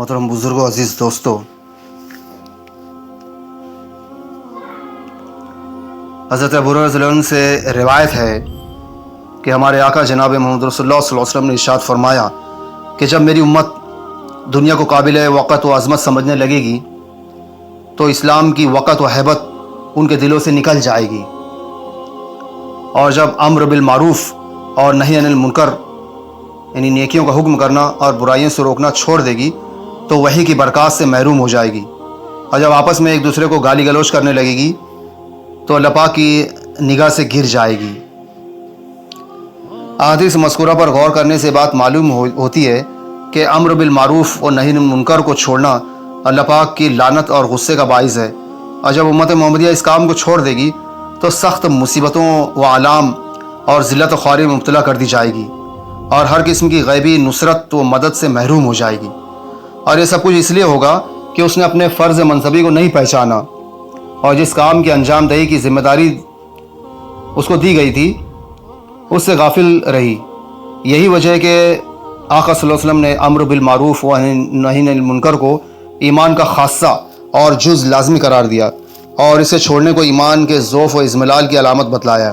मोहतरम बुज़ुर्गों, अज़ीज़ दोस्तों, हज़रत अबू हुरैरा रज़ियल्लाहु अन्हु से रिवायत है कि हमारे आका जनाब मोहम्मद रसूलुल्लाह सल्लल्लाहु अलैहि वसल्लम ने इरशाद फरमाया कि जब मेरी उम्मत दुनिया को काबिल वक़्त व अज़मत समझने लगेगी तो इस्लाम की वक़्त व हैबत उनके दिलों से निकल जाएगी, और जब अम्र बिल मारूफ़ और नही अनिल मुनकर यानी नेकियों का हुक्म करना और बुराइयों से रोकना छोड़ देगी तो वही की बरक़ात से महरूम हो जाएगी, और जब आपस में एक दूसरे को गाली गलौज करने लगेगी तो अल्लाह पाक की निगाह से गिर जाएगी। अहादीस मज़कूरा पर गौर करने से बात मालूम होती है कि अम्र बिल मारूफ़ और नही अनिल मुनकर को छोड़ना अल्लाह पाक की लानत और गुस्से का बाइस है, और जब उम्मत मोहम्मदिया इस काम को छोड़ देगी तो सख्त मुसीबतों व आलाम और ज़िल्लत ख्वारी में मुब्तला कर दी जाएगी और हर किस्म की गैबी नुसरत व मदद से महरूम हो जाएगी। और ये सब कुछ इसलिए होगा कि उसने अपने फ़र्ज़ मनसबी को नहीं पहचाना और जिस काम की अंजाम दही की ज़िम्मेदारी उसको दी गई थी उससे गाफिल रही। यही वजह है कि आका सल्लल्लाहु अलैहि वसल्लम ने अम्र बिल मारूफ़ व नही अनिल मुनकर को ईमान का खासा और जुज़ लाज़मी करार दिया और इसे छोड़ने को ईमान के ज़ौफ़ व इज़्मिलाल की अलामत बतलाया।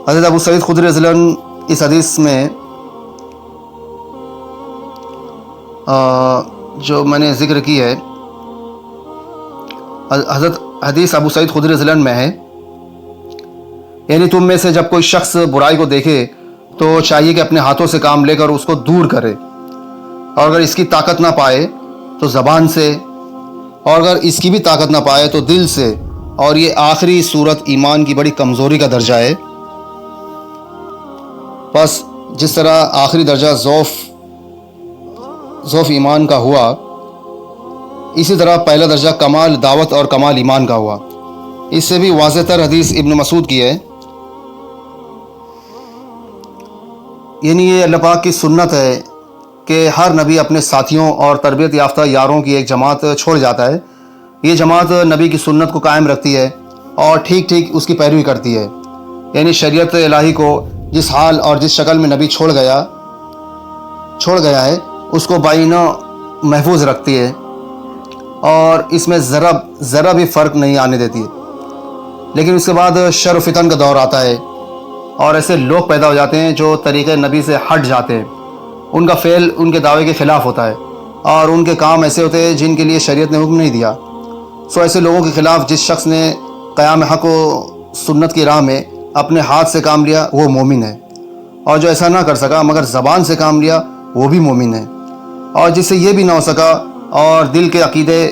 हज़रत अबू सईद खुदरी रज़ियल्लाहु अन्हु इस हदीस में जो मैंने ज़िक्र की है, हज़रत हदीस अबू सईद खुदरी रज़ियल्लाहु अन्हु में है, यानी तुम में से जब कोई शख्स बुराई को देखे तो चाहिए कि अपने हाथों से काम लेकर उसको दूर करे, और अगर इसकी ताकत ना पाए तो ज़बान से, और अगर इसकी भी ताकत ना पाए तो दिल से, और ये आखिरी सूरत ईमान की बड़ी कमज़ोरी का दर्जा है। बस जिस तरह आखिरी दर्जा ज़ौफ़ ईमान का हुआ, इसी तरह पहला दर्जा कमाल दावत और कमाल ईमान का हुआ। इससे भी वाज़ेह तर हदीस इब्न मसूद की है, यानी ये अल्लाह पाक की सुन्नत है कि हर नबी अपने साथियों और तरबियत याफ्ता यारों की एक जमात छोड़ जाता है। ये जमात नबी की सुन्नत को कायम रखती है और ठीक ठीक उसकी पैरवी करती है, यानी शरीयत इलाही को जिस हाल और जिस शक्ल में नबी छोड़ गया है उसको बाइना महफूज रखती है और इसमें ज़रा भी फ़र्क नहीं आने देती है। लेकिन उसके बाद शर व फितन का दौर आता है और ऐसे लोग पैदा हो जाते हैं जो तरीक़े नबी से हट जाते हैं, उनका फ़ेल उनके दावे के ख़िलाफ़ होता है और उनके काम ऐसे होते हैं जिनके लिए शरीयत ने हुक्म नहीं दिया। सो ऐसे लोगों के ख़िलाफ़ जिस शख्स ने क़याम हक़ व सुन्नत की राह में अपने हाथ से काम लिया वो मोमिन है, और जो ऐसा ना कर सका मगर ज़बान से काम लिया वो भी मोमिन है, और जिससे ये भी ना हो सका और दिल के अक़ीदे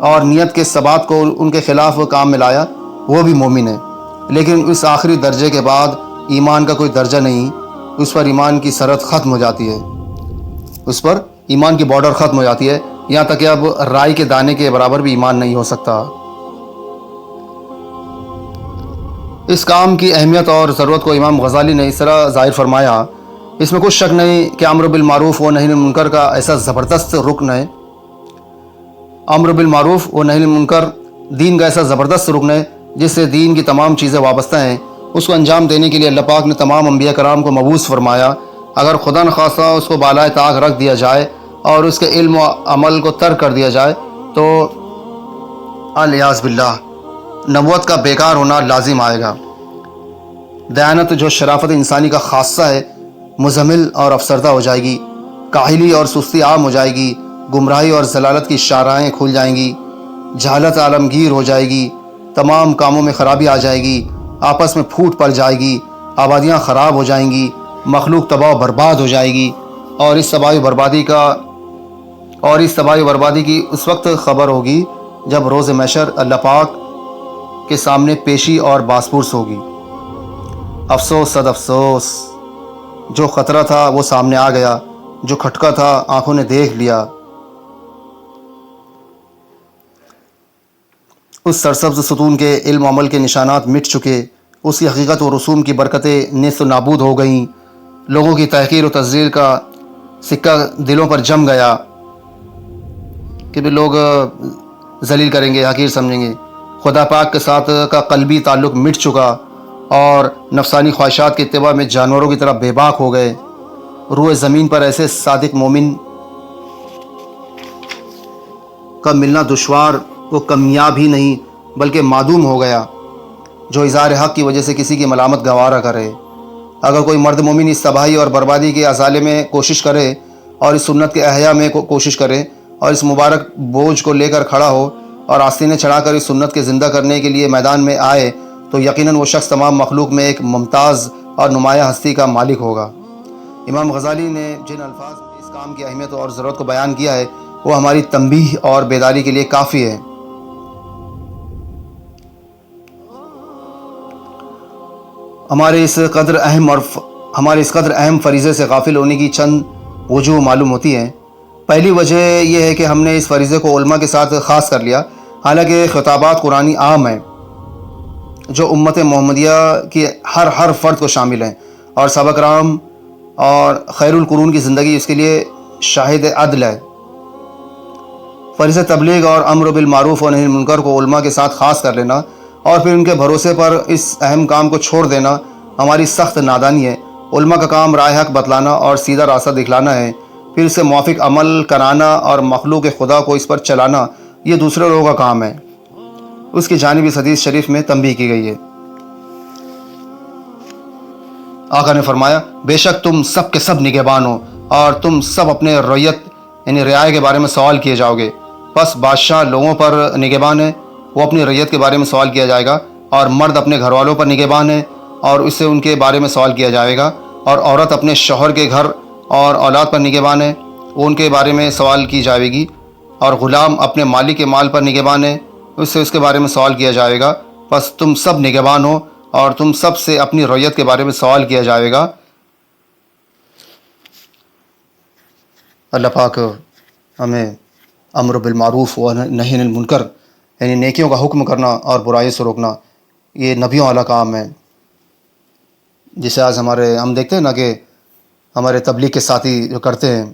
और नियत के सबात को उनके ख़िलाफ़ काम में लाया वो भी मोमिन है। लेकिन इस आखिरी दर्जे के बाद ईमान का कोई दर्जा नहीं, उस पर ईमान की सरहद ख़त्म हो जाती है, उस पर ईमान की बॉर्डर ख़त्म हो जाती है, यहाँ तक कि अब राई के दाने के बराबर भी ईमान नहीं हो सकता। इस काम की अहमियत और ज़रूरत को इमाम गज़ाली ने इस तरह ज़ाहिर फरमाया, इसमें कुछ शक नहीं कि अम्र बिल मारूफ़ व नही अनिल मुनकर का ऐसा ज़बरदस्त रुकन है। अम्र बिल मारूफ़ व नही अनिल मुनकर दीन का ऐसा ज़बरदस्त रुकन है जिससे दीन की तमाम चीज़ें वाबस्ता हैं। उसको अंजाम देने के लिए अल्लाह पाक ने तमाम अंबिया कराम को मबूस फरमाया। अगर खुदा न खासा उसको बालाए ताक रख दिया जाए और उसके इल्म व अमल को तर्क कर दिया जाए तो अलियाज़ बिल्लाह नबूवत का बेकार होना लाजिम आएगा। दयानत जो शराफत इंसानी का खासा है मुज़म्मिल और अफसरदा हो जाएगी, काहिली और सुस्ती आम हो जाएगी, गुमराही और जलालत की शाराएँ खुल जाएंगी, जहालत आलमगीर हो जाएगी, तमाम कामों में ख़राबी आ जाएगी, आपस में फूट पड़ जाएगी, आबादियाँ ख़राब हो जाएंगी, मखलूक तबाह बर्बाद हो जाएगी, और इस तबाही बर्बादी की उस वक्त ख़बर होगी जब रोज़ महशर अल्लाह पाक के सामने पेशी और बासपुरस होगी। अफसोस सद अफसोस, जो ख़तरा था वो सामने आ गया, जो खटका था आँखों ने देख लिया। उस सरसब्ज़ सुतून के इल्म अमल के निशानात मिट चुके, उसकी हकीकत व रसूम की बरकतें नेस्त नाबूद हो गईं, लोगों की तहक़ीर व तज़लील का सिक्का दिलों पर जम गया कि भी लोग जलील करेंगे, हकीर समझेंगे। खुदा पाक के साथ का क़ल्बी ताल्लुक़ मिट चुका और नफसानी ख्वाहिशात के इत्तिबा में जानवरों की तरह बेबाक हो गए। रूह ज़मीन पर ऐसे सादिक मोमिन کا ملنا دشوار وہ کمیاب ہی نہیں بلکہ معدوم ہو گیا جو اظہار حق کی وجہ سے کسی کی ملامت گوارا کرے۔ اگر کوئی مرد مومن اس تباہی اور بربادی کے ازالے میں کوشش کرے اور اس سنت کے احیاء میں کوشش کرے اور اس مبارک بوجھ کو لے کر کھڑا ہو اور آستینیں چڑھا کر اس سنت کے زندہ کرنے کے لیے میدان میں آئے تو یقیناً وہ شخص تمام مخلوق میں ایک ممتاز اور نمایاں ہستی کا مالک ہوگا۔ امام غزالی نے جن الفاظ میں اس کام کی اہمیت اور ضرورت کو بیان کیا ہے وہ ہماری تنبیہ اور بیداری کے لیے کافی ہے۔ ہمارے اس قدر اہم فریضے سے غافل ہونے کی چند وجوہ معلوم ہوتی ہیں۔ پہلی وجہ یہ ہے کہ ہم نے اس فریضے کو علماء کے ساتھ خاص کر لیا، حالانکہ خطابات قرآنی عام ہیں جو امت محمدیہ کی ہر فرد کو شامل ہیں، اور صحابہ کرام اور خیر القرون کی زندگی اس کے لیے شاہد عدل ہے۔ فریضہ تبلیغ اور امر بالمعروف و نہی عن المنکر کو علماء کے ساتھ خاص کر لینا اور پھر ان کے بھروسے پر اس اہم کام کو چھوڑ دینا ہماری سخت نادانی ہے۔ علماء کا کام رائے حق بتلانا اور سیدھا راستہ دکھلانا ہے، پھر اس سے موافق عمل کرانا اور مخلوق خدا کو اس پر چلانا یہ دوسرے لوگوں کا کام ہے۔ اس کی جانب اس حدیث شریف میں تنبیہ کی گئی ہے۔ آقا نے فرمایا، بے شک تم سب کے سب نگہبان ہو اور تم سب اپنے رعیت یعنی رعایا کے بارے میں سوال کیے جاؤ گے۔ بس بادشاہ لوگوں پر نگہبان ہے، وہ اپنی رعیت کے بارے میں سوال کیا جائے گا، اور مرد اپنے گھر والوں پر نگہبان ہے اور اس سے ان کے بارے میں سوال کیا جائے گا، اور عورت اپنے شوہر کے گھر اور اولاد پر نگہبان ہے، وہ ان کے بارے میں سوال کی جائے گی، اور غلام اپنے مالک کے مال پر نگہبان ہے، اس سے اس کے بارے میں سوال کیا جائے گا۔ بس تم سب نگہبان ہو اور تم سب سے اپنی رعیت کے بارے میں سوال کیا جائے گا۔ اللہ پاک ہمیں امر بالمعروف و نہی عن المنکر یعنی نیکیوں کا حکم کرنا اور برائی سے روکنا یہ نبیوں والا کام ہے، جسے آج ہم دیکھتے ہیں نا کہ ہمارے تبلیغ کے ساتھی جو کرتے ہیں،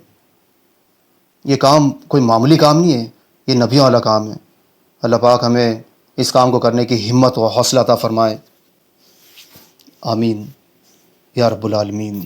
یہ کام کوئی معمولی کام نہیں ہے، یہ نبیوں والا کام ہے۔ اللہ پاک ہمیں اس کام کو کرنے کی ہمت و حوصلہ عطا فرمائے، آمین یا رب العالمین۔